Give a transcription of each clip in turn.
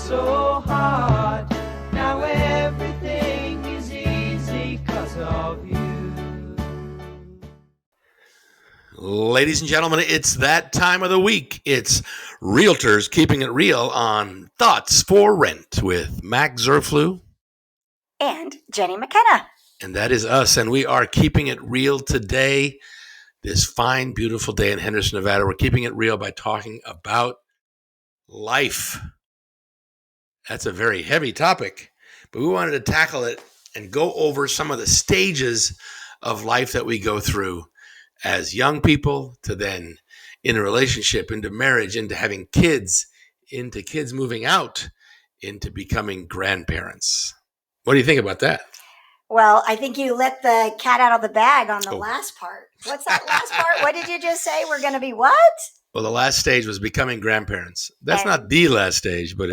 so hard. Now everything is easy 'cause of you. Ladies and gentlemen, it's that time of the week. It's Realtors Keeping It Real on Thoughts for Rent with Max Zerflu. And Jenni McKenna. And that is us. And we are keeping it real today. This fine, beautiful day in Henderson, Nevada. We're keeping it real by talking about life. That's a very heavy topic, but we wanted to tackle it and go over some of the stages of life that we go through as young people to then in a relationship, into marriage, into having kids, into kids moving out, into becoming grandparents. What do you think about that? Well, I think you let the cat out of the bag on the last part. What's that last part? What did you just say? We're going to be what? Well, the last stage was becoming grandparents. That's not the last stage, but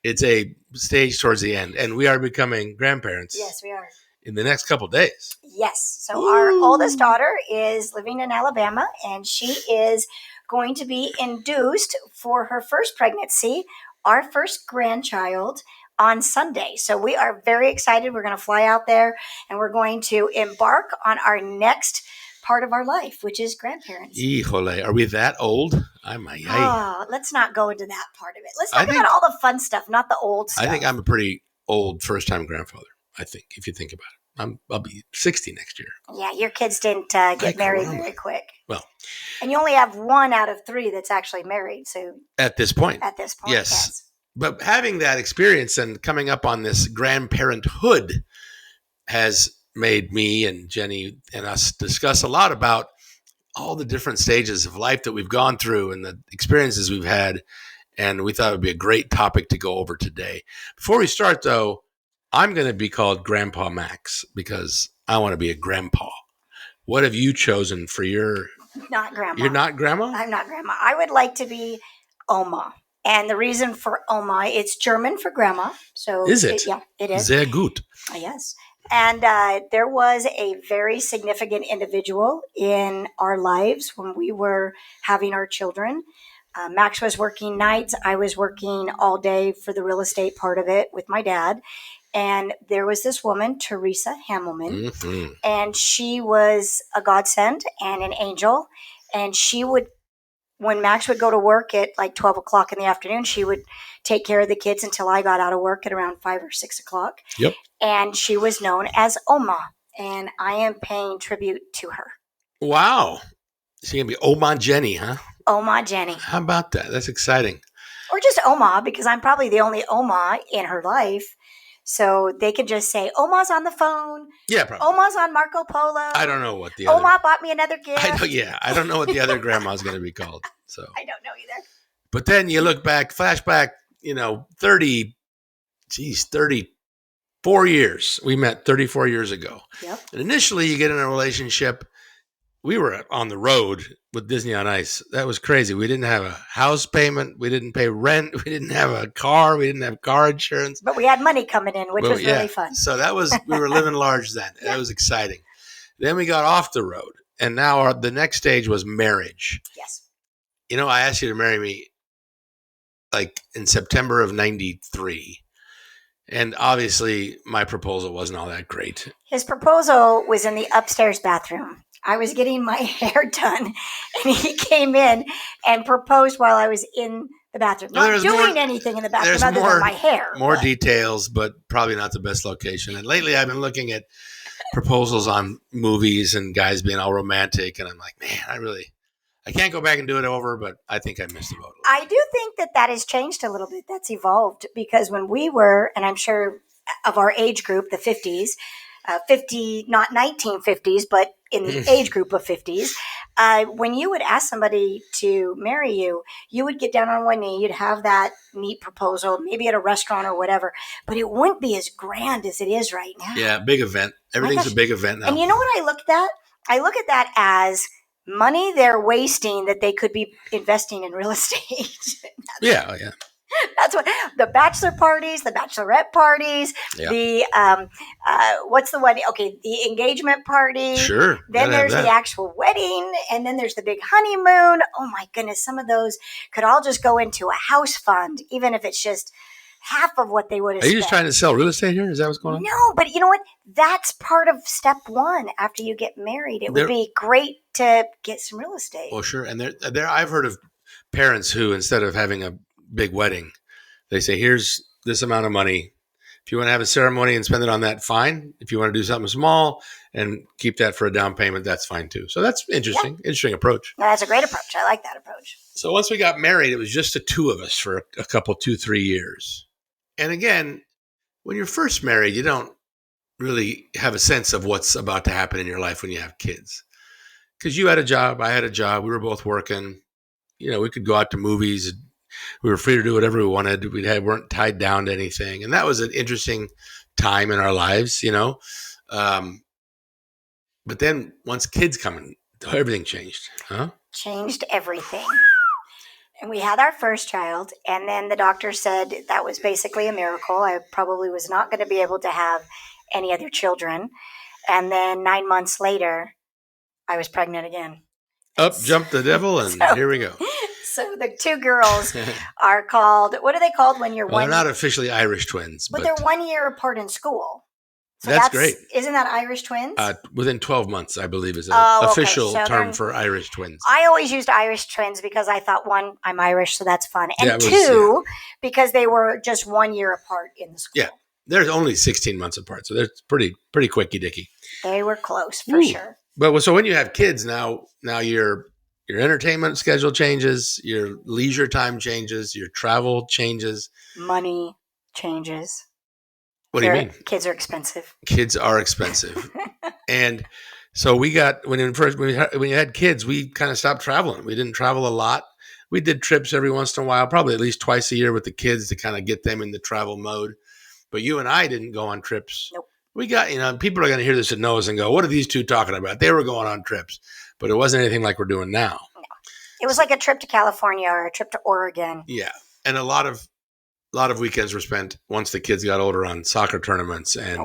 it's a stage towards the end. And we are becoming grandparents. Yes, we are. In the next couple of days. Yes. So our oldest daughter is living in Alabama, and she is going to be induced for her first pregnancy, our first grandchild, on Sunday. So we are very excited. We're going to fly out there, and we're going to embark on our next part of our life, which is grandparents. Híjole, are we that old? Let's not go into that part of it. Let's talk about all the fun stuff, not the old stuff. I think I'm a pretty old first-time grandfather. I think, if you think about it. I'll be 60 next year. Yeah, your kids didn't get married very quick. Well. And you only have 1 out of 3 that's actually married. So At this point. Yes. But having that experience and coming up on this grandparenthood has made me and Jenni and us discuss a lot about all the different stages of life that we've gone through and the experiences we've had. And we thought it would be a great topic to go over today. Before we start, though, I'm going to be called Grandpa Max because I want to be a grandpa. What have you chosen for your... Not grandma. You're not grandma? I'm not grandma. I would like to be Oma. And the reason for Oma, it's German for grandma. So is it? Yeah, it is. Sehr gut. Yes. And there was a very significant individual in our lives when we were having our children. Max was working nights. I was working all day for the real estate part of it with my dad. And there was this woman, Teresa Hammelman, and she was a godsend and an angel. And she would, when Max would go to work at like 12 o'clock in the afternoon, she would take care of the kids until I got out of work at around 5 or 6 o'clock. Yep. And she was known as Oma. And I am paying tribute to her. Wow. She's going to be Oma Jenni, huh? Oma Jenni. How about that? That's exciting. Or just Oma, because I'm probably the only Oma in her life. So they could just say, Oma's on the phone. Yeah, probably. Oma's on Marco Polo. I don't know what the Oma bought me another gift. I don't know what the other grandma's going to be called. So I don't know either. But then you look back, flashback, 34 years. We met 34 years ago. Yep. And initially you get in a relationship. We were on the road with Disney on Ice. That was crazy. We didn't have a house payment. We didn't pay rent. We didn't have a car. We didn't have car insurance. But we had money coming in, which was really fun. So we were living large then. That was exciting. Then we got off the road. And now the next stage was marriage. Yes. I asked you to marry me like in September of 93. And obviously my proposal wasn't all that great. His proposal was in the upstairs bathroom. I was getting my hair done, and he came in and proposed while I was in the bathroom. Not doing anything in the bathroom other than my hair. More details, but probably not the best location. And lately I've been looking at proposals on movies and guys being all romantic, and I'm like, man, I can't go back and do it over, but I think I missed the boat. I do think that has changed a little bit. That's evolved, because when we were, and I'm sure of our age group, the 50s, 50, not 1950s, but in the age group of 50s, when you would ask somebody to marry you, you would get down on one knee, you'd have that neat proposal, maybe at a restaurant or whatever, but it wouldn't be as grand as it is right now. Yeah, big event. Everything's a big event now. And you know what I look at that? I look at that as money they're wasting that they could be investing in real estate. Yeah. That's what the bachelor parties, the bachelorette parties, Yeah. the what's the one? Okay, the engagement party. Sure. Then Gotta have there's the that. actual wedding, and then there's the big honeymoon. Oh my goodness, some of those could all just go into a house fund, even if it's just half of what they would have Are you spent. just trying to sell real estate here? Is that what's going on? No, but you know what? That's part of step one after you get married. It would There- be great to get some real estate. Well, sure. And there, I've heard of parents who, instead of having a big wedding, they say, here's this amount of money. If you want to have a ceremony and spend it on that, fine. If you want to do something small and keep that for a down payment, that's fine too. So that's interesting. Interesting approach. No, that's a great approach. I like that approach. So once we got married, it was just the two of us for a couple, 2-3 years. And again, when you're first married, you don't really have a sense of what's about to happen in your life when you have kids. Because you had a job, I had a job, we were both working. You know, we could go out to movies. We were free to do whatever we wanted. Weren't tied down to anything. And that was an interesting time in our lives, you know. But then once kids come in, everything changed. Huh? Changed everything. And we had our first child, and then the doctor said that was basically a miracle. I probably was not going to be able to have any other children. And then 9 months later, I was pregnant again. Up jumped the devil, and So- here we go. So the two girls are called, what are they called when you're Well, they're one? not officially Irish twins, But but they're 1 year apart in school. So That's great. Isn't that Irish twins? Within 12 months, I believe, is an Oh, okay. official So term they're- for Irish twins. I always used Irish twins because I thought, one, I'm Irish, so that's fun. And Yeah, it was- two, because they were just 1 year apart in the school. Yeah. They're only 16 months apart, so they're pretty quicky dicky. They were close for Ooh. sure. But so when you have kids now your entertainment schedule changes, your leisure time changes, your travel changes. Money changes. What do you mean? Kids are expensive. Kids are expensive. And so we got when you had kids, we kind of stopped traveling. We didn't travel a lot. We did trips every once in a while, probably at least twice a year with the kids to kind of get them in the travel mode. But you and I didn't go on trips. Nope. We got, people are going to hear this and know us and go, what are these two talking about? They were going on trips, but it wasn't anything like we're doing now. It was like a trip to California or a trip to Oregon. Yeah. And a lot of weekends were spent once the kids got older on soccer tournaments and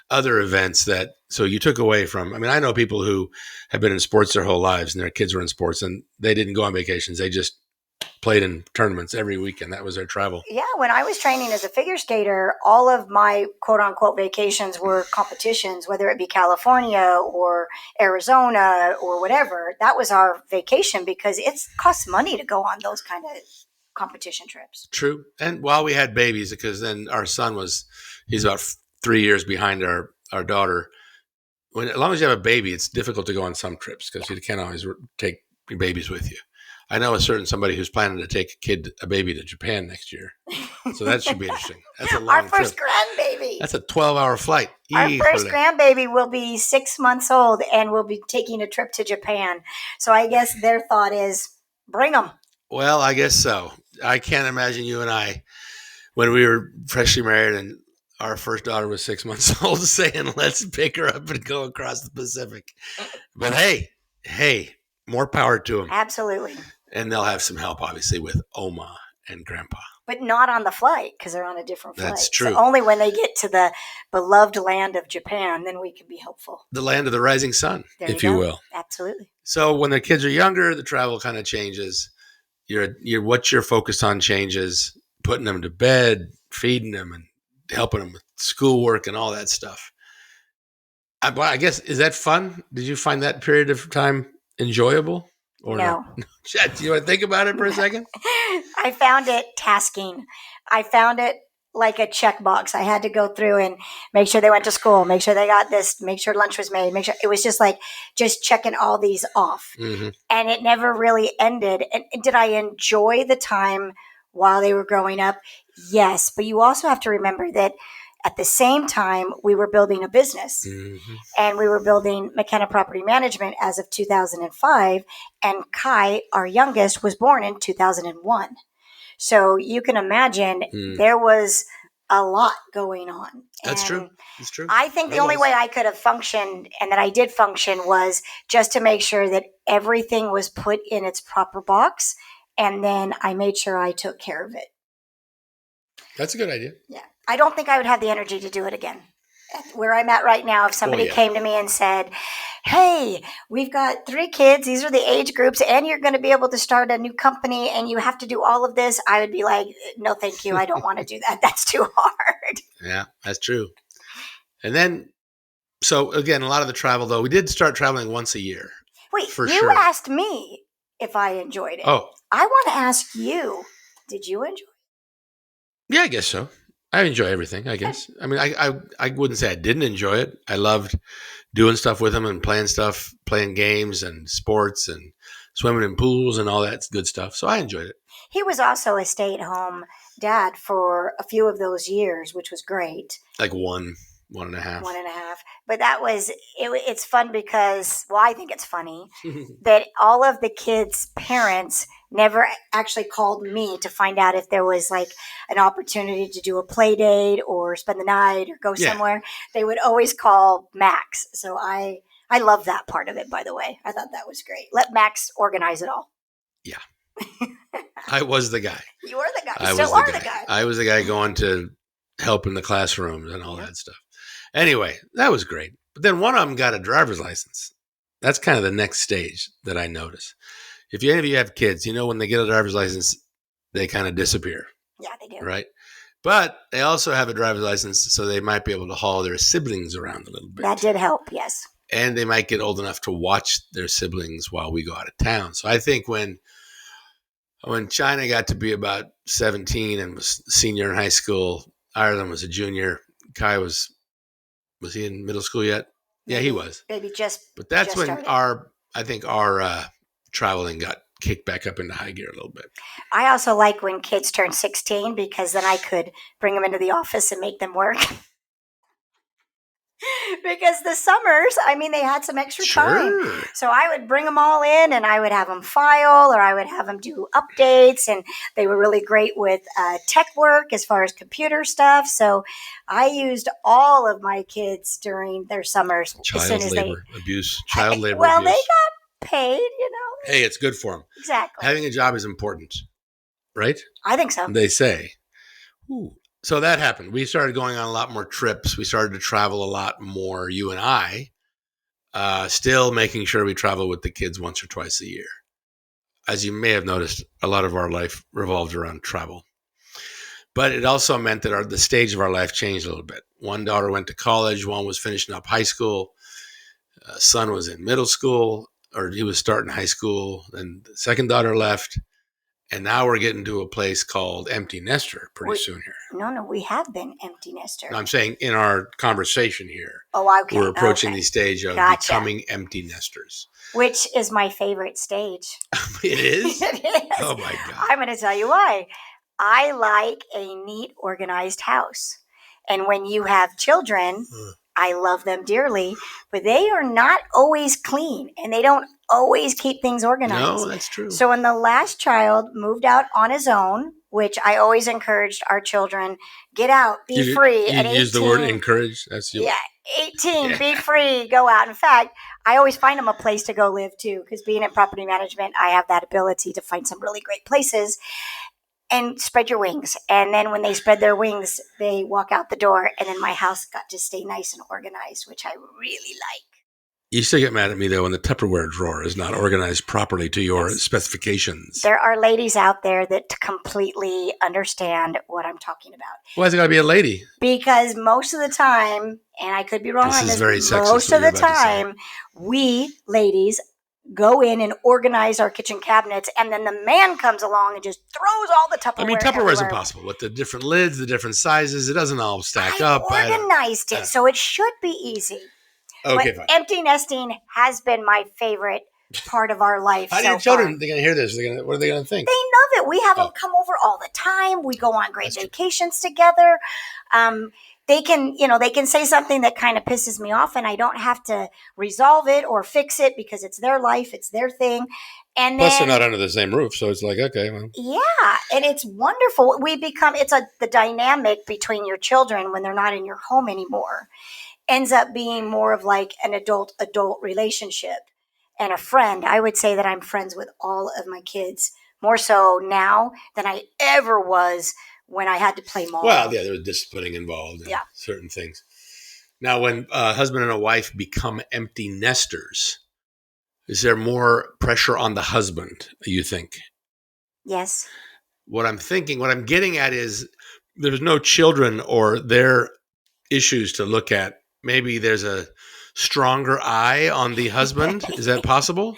other events so you took away from. I mean, I know people who have been in sports their whole lives and their kids were in sports and they didn't go on vacations. They just played in tournaments every weekend. That was their travel. Yeah, when I was training as a figure skater, all of my quote unquote vacations were competitions, whether it be California or Arizona or whatever. That was our vacation because it costs money to go on those kind of competition trips. True. And while we had babies, because then our son he's about 3 years behind our daughter. As long as you have a baby, it's difficult to go on some trips because you can't always take your babies with you. I know somebody who's planning to take a baby to Japan next year. So that should be interesting. That's a long Our first trip. grandbaby. That's a 12-hour flight. Our first grandbaby will be 6 months old and will be taking a trip to Japan. So I guess their thought is, bring them. Well, I guess so. I can't imagine you and I, when we were freshly married and our first daughter was 6 months old, saying, let's pick her up and go across the Pacific. But hey, more power to them. Absolutely. And they'll have some help, obviously, with Oma and Grandpa. But not on the flight because they're on a different flight. That's true. So only when they get to the beloved land of Japan, then we can be helpful. The land of the rising sun, if you go. will. Absolutely. So when the kids are younger, the travel kind of changes. What you're focused on changes, putting them to bed, feeding them, and helping them with schoolwork and all that stuff. I guess, is that fun? Did you find that period of time enjoyable? Or No. Do you want to think about it for a second? I found it tasking. I found it like a checkbox. I had to go through and make sure they went to school, make sure they got this, make sure lunch was made, make sure it was just checking all these off. Mm-hmm. And it never really ended. And did I enjoy the time while they were growing up? Yes. But you also have to remember that at the same time, we were building a business. Mm-hmm. And we were building McKenna Property Management as of 2005. And Kai, our youngest, was born in 2001. So you can imagine there was a lot going on. That's and true. That's true. I think the only way I could have functioned and that I did function was just to make sure that everything was put in its proper box. And then I made sure I took care of it. That's a good idea. Yeah. I don't think I would have the energy to do it again. Where I'm at right now, if somebody came to me and said, hey, we've got 3 kids, these are the age groups, and you're going to be able to start a new company and you have to do all of this, I would be like, no, thank you. I don't want to do that. That's too hard. Yeah, that's true. And then, so again, a lot of the travel, though, we did start traveling once a year. Wait, for you sure. asked me if I enjoyed it. Oh. I want to ask you, did you enjoy it? Yeah, I guess so. I enjoy everything, I guess. I mean, I wouldn't say I didn't enjoy it. I loved doing stuff with him and playing games and sports and swimming in pools and all that good stuff. So I enjoyed it. He was also a stay-at-home dad for a few of those years, which was great. Like one and a half. 1.5. But that was, it's fun because, well, I think it's funny that all of the kids' parents never actually called me to find out if there was like an opportunity to do a play date or spend the night or go somewhere. They would always call Max. So I love that part of it, by the way. I thought that was great. Let Max organize it all. Yeah. I was the guy. You were the guy. You still are the guy. I was the guy going to help in the classrooms and all that stuff. Anyway, that was great. But then one of them got a driver's license. That's kind of the next stage that I notice. If any of you have kids, you know when they get a driver's license, they kind of disappear. Yeah, they do. Right? But they also have a driver's license, so they might be able to haul their siblings around a little bit. That did help, yes. And they might get old enough to watch their siblings while we go out of town. So I think when China got to be about 17 and was a senior in high school, Ireland was a junior, Kai was he in middle school yet? Yeah, he was. Maybe just. But that's just when started. our traveling got kicked back up into high gear a little bit. I also like when kids turn 16 because then I could bring them into the office and make them work. Because the summers, I mean, they had some extra time. So I would bring them all in and I would have them file or I would have them do updates. And they were really great with tech work as far as computer stuff. So I used all of my kids during their summers. Child labor abuse. Well, they got paid, you know. Hey, it's good for them. Exactly. Having a job is important, right? I think so. They say. Ooh. So that happened. We started going on a lot more trips. We started to travel a lot more, you and I, still making sure we travel with the kids once or twice a year. As you may have noticed, a lot of our life revolved around travel. But it also meant that the stage of our life changed a little bit. One daughter went to college. One was finishing up high school. Son was in middle school, or he was starting high school. Then the second daughter left. And now we're getting to a place called empty nester pretty soon here. No, we have been empty nester. I'm saying in our conversation here, okay. We're approaching the stage of becoming empty nesters. Which is my favorite stage. It is? It is. Oh, my God. I'm going to tell you why. I like a neat, organized house. And when you have children, I love them dearly, but they are not always clean and they don't always keep things organized. No, that's true. So when the last child moved out on his own, which I always encouraged our children, get out, be free. You use the word encourage? That's you. Yeah, 18, be free, go out. In fact, I always find them a place to go live too, because being in property management, I have that ability to find some really great places. And spread your wings. And then when they spread their wings, they walk out the door. And then my house got to stay nice and organized, which I really like. You still get mad at me, though, when the Tupperware drawer is not organized properly to your specifications. There are ladies out there that completely understand what I'm talking about. Why is it got to be a lady? Because most of the time, and I could be wrong on this, very sexist, most of the time, we ladies go in and organize our kitchen cabinets, and then the man comes along and just throws all the Tupperware. I mean, Tupperware is impossible with the different lids, the different sizes. It doesn't all stack up. I organized it, so it should be easy. Okay, but fine. Empty nesting has been my favorite part of our life. How do your children? They're going to hear this. What are they going to think? They love it. We have them come over all the time. We go on great vacations together. They can say something that kind of pisses me off, and I don't have to resolve it or fix it because it's their life, it's their thing. And plus, they're not under the same roof, so it's like, okay, well. Yeah, and it's wonderful. The dynamic between your children when they're not in your home anymore ends up being more of like an adult relationship and a friend. I would say that I'm friends with all of my kids, more so now than I ever was when I had to play mom. Well, yeah, there was disciplining involved in certain things. Now, when a husband and a wife become empty nesters, is there more pressure on the husband, you think? Yes. What I'm getting at is there's no children or their issues to look at. Maybe there's a stronger eye on the husband. Is that possible?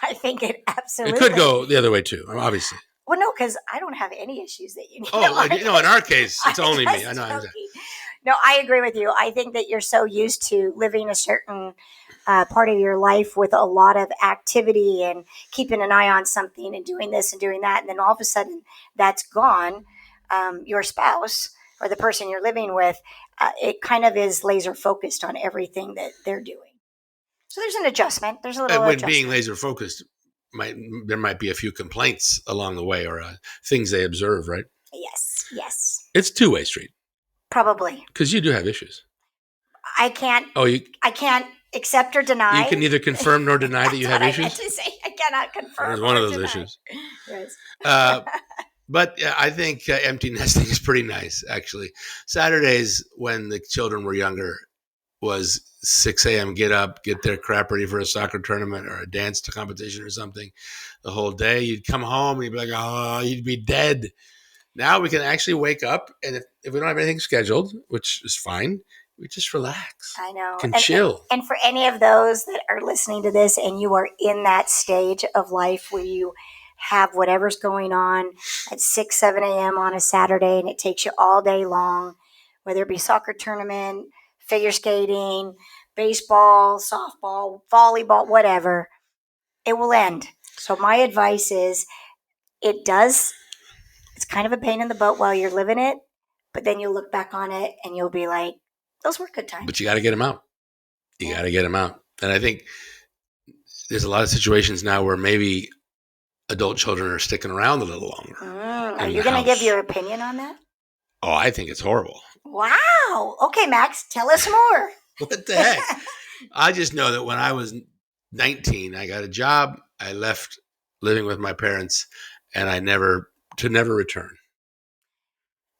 I think it absolutely. It could go the other way too, obviously. Well, no, because I don't have any issues that you need. No, in our case, it's only me. I know. Exactly. No, I agree with you. I think that you're so used to living a certain part of your life with a lot of activity and keeping an eye on something and doing this and doing that. And then all of a sudden that's gone. Your spouse or the person you're living with, it kind of is laser focused on everything that they're doing. So there's an adjustment. There's a little adjustment. When being laser focused, there might be a few complaints along the way or things they observe, right? Yes. It's two-way street. Probably. Because you do have issues. I can't accept or deny. You can neither confirm nor deny that you have issues? I meant to say. I cannot confirm. There's one of those deny. issues. Yes. But I think empty nesting is pretty nice, actually. Saturdays, when the children were younger, was 6 a.m. get up, get their crap ready for a soccer tournament or a dance competition or something. The whole day, you'd come home and you'd be like, oh, you'd be dead. Now we can actually wake up, and if we don't have anything scheduled, which is fine, we just relax. I know. Can chill. And for any of those that are listening to this and you are in that stage of life where you have whatever's going on at 6, 7 a.m. on a Saturday and it takes you all day long, whether it be soccer tournament, figure skating, baseball, softball, volleyball, whatever, it will end. So my advice is it's kind of a pain in the butt while you're living it, but then you'll look back on it and you'll be like, those were good times. But you got to get them out. You got to get them out. And I think there's a lot of situations now where maybe adult children are sticking around a little longer. Are you going to give your opinion on that? Oh, I think it's horrible. Wow. Okay, Max, tell us more. What the heck? I just know that when I was 19, I got a job. I left living with my parents, and I never return.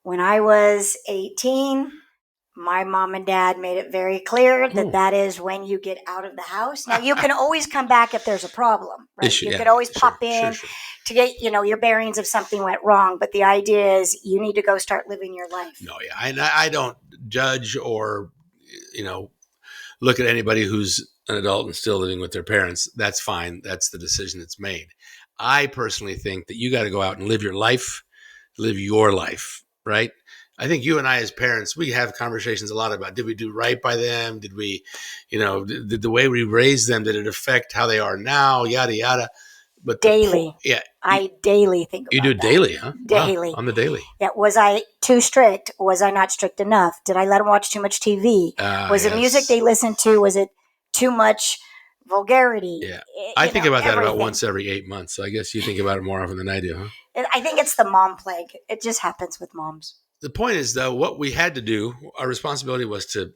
When I was 18, my mom and dad made it very clear that that is when you get out of the house. Now, you can always come back if there's a problem, right? You could always pop in to get, your bearings if something went wrong. But the idea is you need to go start living your life. No, yeah. I don't judge or, look at anybody who's an adult and still living with their parents. That's fine. That's the decision that's made. I personally think that you got to go out and live your life, right? I think you and I as parents, we have conversations a lot about, did we do right by them? Did we, did the way we raised them, did it affect how they are now? Yada, yada. But daily. I daily think about You do that. Daily, huh? Daily. Wow, on the daily. Yeah. Was I too strict? Was I not strict enough? Did I let them watch too much TV? Was the music they listened to, was it too much vulgarity? Yeah. I think about that about once every 8 months. So I guess you think about it more often than I do, huh? I think it's the mom plague. It just happens with moms. The point is, though, what we had to do, our responsibility was to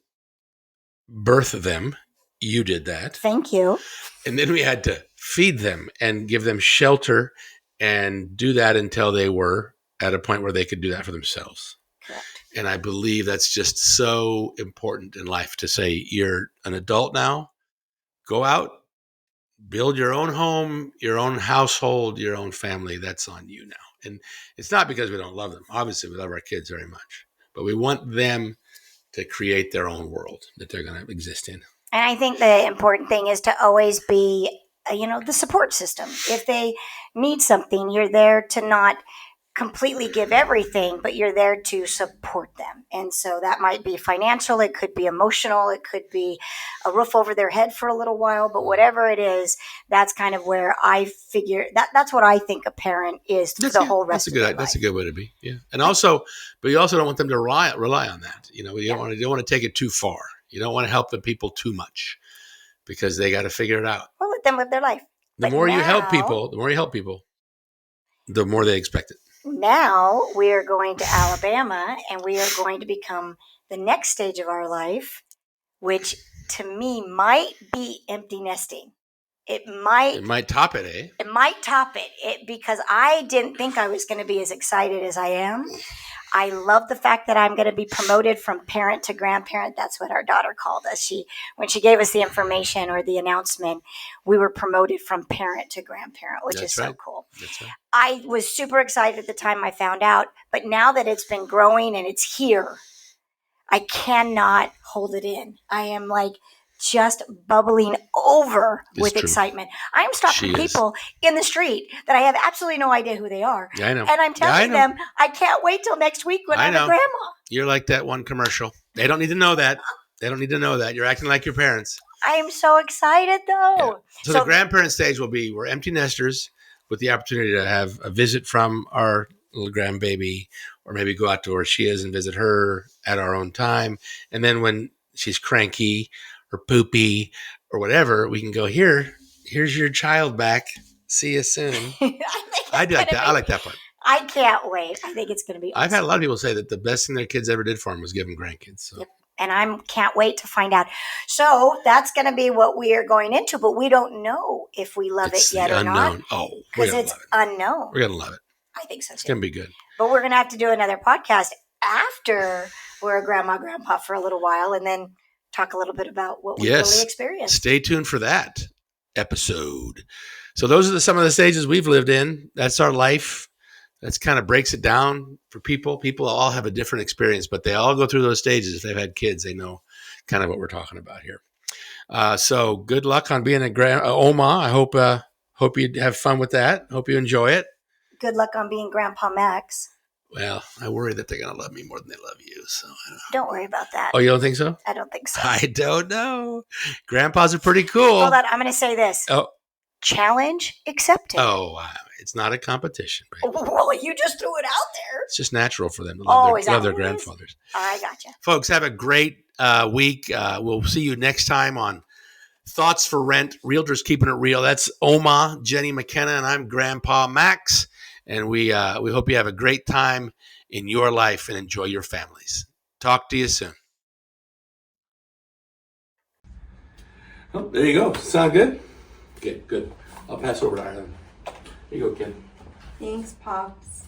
birth them. You did that. Thank you. And then we had to feed them and give them shelter and do that until they were at a point where they could do that for themselves. Correct. And I believe that's just so important in life to say, you're an adult now, go out, build your own home, your own household, your own family. That's on you now. And it's not because we don't love them. Obviously, we love our kids very much. But we want them to create their own world that they're going to exist in. And I think the important thing is to always be, the support system. If they need something, you're there to not completely give everything, but you're there to support them. And so that might be financial, it could be emotional, it could be a roof over their head for a little while, but whatever it is, that's kind of where I figure that's what I think a parent is for the whole rest of their life. That's a good way to be. Yeah. And also, but you also don't want them to rely on that. You don't want to take it too far. You don't want to help the people too much because they got to figure it out. Well, let them live their life. The more you help people, the more they expect it. Now we are going to Alabama and we are going to become the next stage of our life, which to me might be empty nesting. It might It might top it, eh? It might top it because I didn't think I was going to be as excited as I am. I love the fact that I'm going to be promoted from parent to grandparent. That's what our daughter called us. When she gave us the information or the announcement, we were promoted from parent to grandparent, which is so cool. That's right. I was super excited at the time I found out, but now that it's been growing and it's here, I cannot hold it in. I am like just bubbling over with excitement. I am stopping people in the street that I have absolutely no idea who they are. Yeah, I know. And I'm telling them, I can't wait till next week when I'm a grandma. You're like that one commercial. They don't need to know that. They don't need to know that. You're acting like your parents. I am so excited, though. Yeah. So the grandparent stage will be, we're empty nesters with the opportunity to have a visit from our little grandbaby, or maybe go out to where she is and visit her at our own time. And then when she's cranky or poopy or whatever, we can go, here's your child back. See you soon. I do like that. I like that part. I can't wait. I think it's going to be awesome. I've had a lot of people say that the best thing their kids ever did for them was give them grandkids. So. Yep. And I can't wait to find out. So that's going to be what we are going into, but we don't know if we love it yet or not. Oh, because it's unknown. We're going to love it. I think so too. It's going to be good. But we're going to have to do another podcast after we're a grandma, grandpa for a little while, and then talk a little bit about what we really experienced. Stay tuned for that episode. So those are some of the stages we've lived in. That's our life. That's kind of breaks it down for people. People all have a different experience, but they all go through those stages. If they've had kids, they know kind of what we're talking about here. So good luck on being a Oma. I hope you have fun with that. Hope you enjoy it. Good luck on being Grandpa Max. Well, I worry that they're going to love me more than they love you. So don't worry about that. Oh, you don't think so? I don't think so. I don't know. Grandpas are pretty cool. Hold on. I'm going to say this. Oh. Challenge accepted. Oh, wow. It's not a competition, baby. Well, you just threw it out there. It's just natural for them to love their grandfathers. I gotcha. Folks, have a great week. We'll see you next time on Thoughts for Rent, Realtors Keeping It Real. That's Oma, Jenni McKenna, and I'm Grandpa Max. And we hope you have a great time in your life and enjoy your families. Talk to you soon. Oh, there you go. Sound good? Okay, good. I'll pass over to Ireland. Here you go, kid. Thanks, Pops.